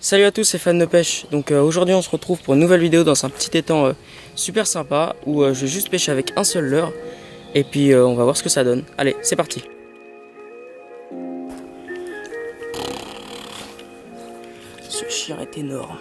Salut à tous, c'est Fan de Pêche. Donc aujourd'hui on se retrouve pour une nouvelle vidéo dans un petit étang super sympa où je vais juste pêcher avec un seul leurre et puis on va voir ce que ça donne. Allez, c'est parti. Ce chien est énorme.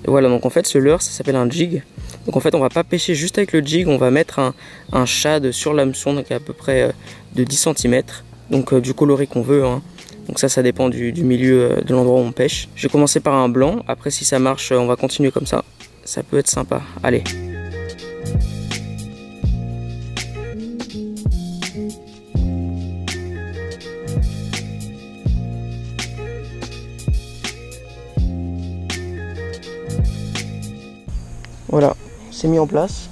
Et voilà, donc en fait ce leurre ça s'appelle un jig. Donc en fait on va pas pêcher juste avec le jig, on va mettre un shad sur l'hameçon, donc à peu près de 10 cm. Donc du coloris qu'on veut, hein. Donc ça dépend du milieu de l'endroit où on pêche. Je vais commencer par un blanc, après si ça marche on va continuer comme ça. Ça peut être sympa, allez. Voilà, c'est mis en place.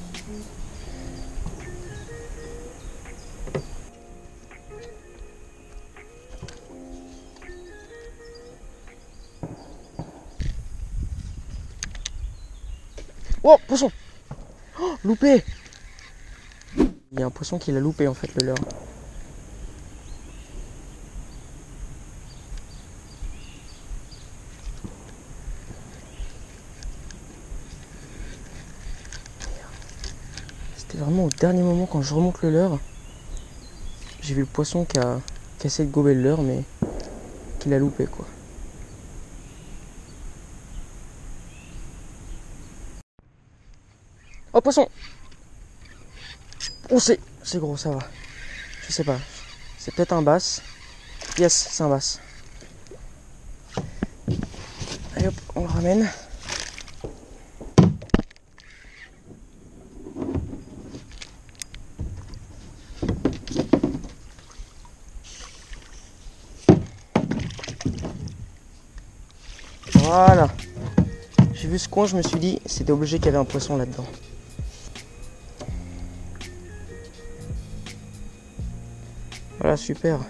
Oh, poisson! Oh, loupé! Il y a un poisson qui l'a loupé en fait, le leurre. C'était vraiment au dernier moment quand je remonte le leurre. J'ai vu le poisson qui a essayé de gober le leurre mais qui l'a loupé quoi. Oh poisson! Oh c'est gros, ça va. Je sais pas. C'est peut-être un bass. Yes, c'est un bass. Allez hop, on le ramène. Voilà. J'ai vu ce coin, je me suis dit, c'était obligé qu'il y avait un poisson là-dedans. Voilà, super.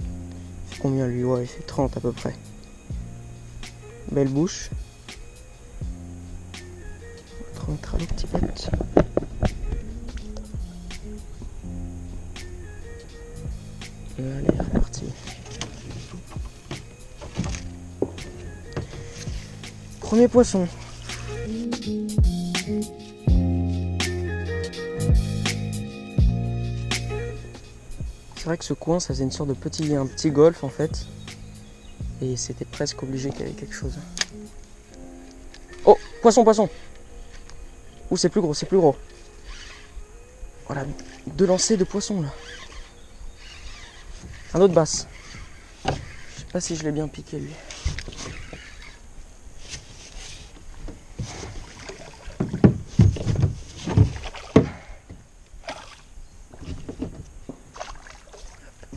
Il fait combien lui? Ouais, il fait 30 à peu près. Belle bouche. On va remettre à l'eau petit bête. Allez, reparti. Premier poisson. C'est vrai que ce coin, ça faisait une sorte de un petit golfe en fait. Et c'était presque obligé qu'il y avait quelque chose. Oh, poisson, poisson. Ouh, c'est plus gros, c'est plus gros. Voilà, 2 lancers de poissons là. Un autre bass. Je sais pas si je l'ai bien piqué lui.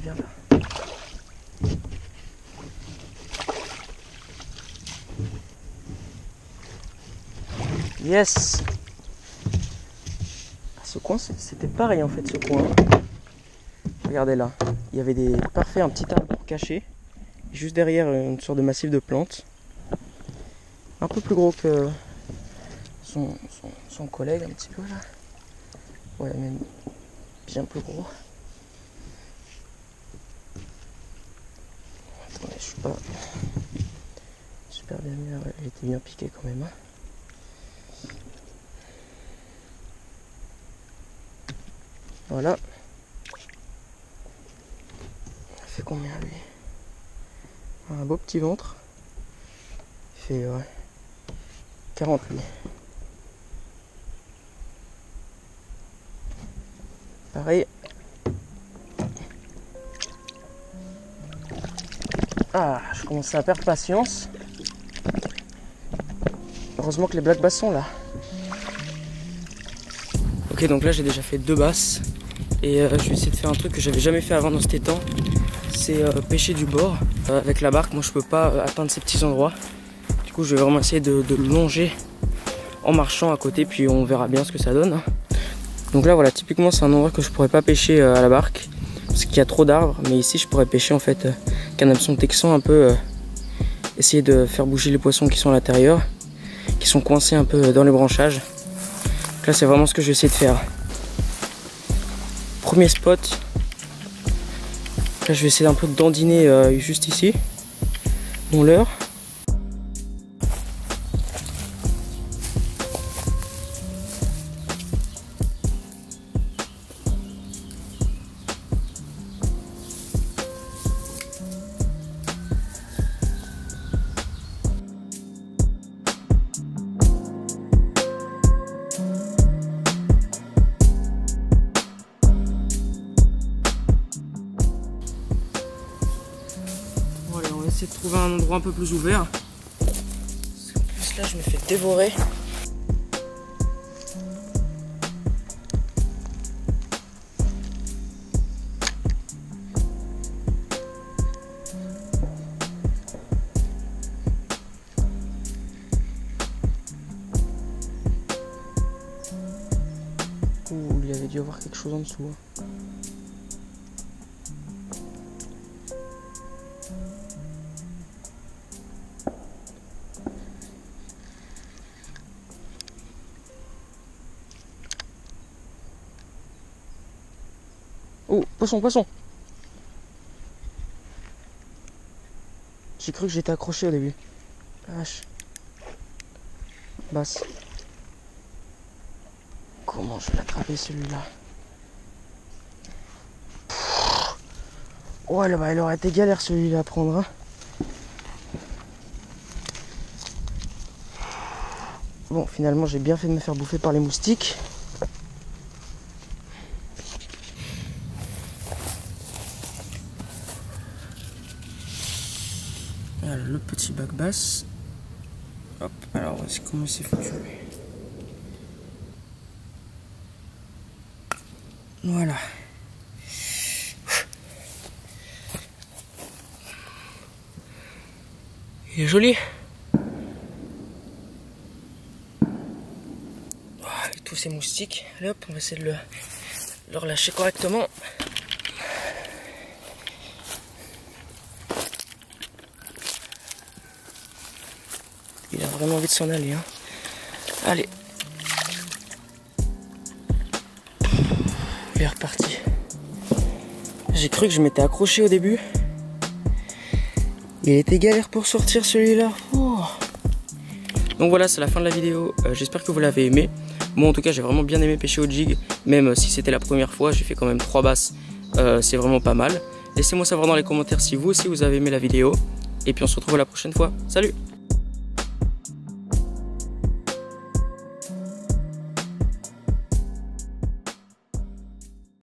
Viens là. Yes. Ce coin c'était pareil en fait ce coin. Regardez là, il y avait un petit arbre caché. Juste derrière une sorte de massif de plantes. Un peu plus gros que son collègue un petit peu là. Ouais, même bien plus gros. Attendez, je suis pas super bien mis. Ouais, il était bien piqué quand même. Voilà. Ça fait combien lui? Un beau petit ventre. Il fait ouais, 40 lui. Pareil. Ah, je commençais à perdre patience. Heureusement que les black bass sont là. Ok, donc là j'ai déjà fait 2 basses. Et je vais essayer de faire un truc que j'avais jamais fait avant dans cet étang. C'est pêcher du bord. Avec la barque, moi je peux pas atteindre ces petits endroits. Du coup je vais vraiment essayer de longer en marchant à côté. Puis on verra bien ce que ça donne. Donc là voilà, typiquement c'est un endroit que je pourrais pas pêcher à la barque. Parce qu'il y a trop d'arbres. Mais ici je pourrais pêcher en fait qu'un hameçon texan un peu. Essayer de faire bouger les poissons qui sont à l'intérieur. qui sont coincés un peu dans les branchages. Donc là c'est vraiment ce que je vais essayer de faire. Premier spot. Là je vais essayer un peu de dandiner juste ici. Mon leurre. On va essayer de trouver un endroit un peu plus ouvert. Parce qu'en plus là je me fais dévorer. Ouh, il y avait dû y avoir quelque chose en dessous. Oh, poisson, poisson! J'ai cru que j'étais accroché au début. Vache. Basse. Comment je vais l'attraper celui-là? Ouais, bah, il aurait été galère celui-là à prendre. Hein. Bon, finalement, j'ai bien fait de me faire bouffer par les moustiques. Voilà, le petit bac basse. Hop, alors voici comment c'est foutu. Voilà. Il est joli. Avec tous ces moustiques. Allez hop, on va essayer de le relâcher correctement. Il a vraiment envie de s'en aller. Hein. Allez. Il est reparti. J'ai cru que je m'étais accroché au début. Il était galère pour sortir celui-là. Oh. Donc voilà, c'est la fin de la vidéo. J'espère que vous l'avez aimé. Moi en tout cas j'ai vraiment bien aimé pêcher au jig. Même si c'était la première fois, j'ai fait quand même 3 basses. C'est vraiment pas mal. Laissez-moi savoir dans les commentaires si vous aussi vous avez aimé la vidéo. Et puis on se retrouve la prochaine fois. Salut!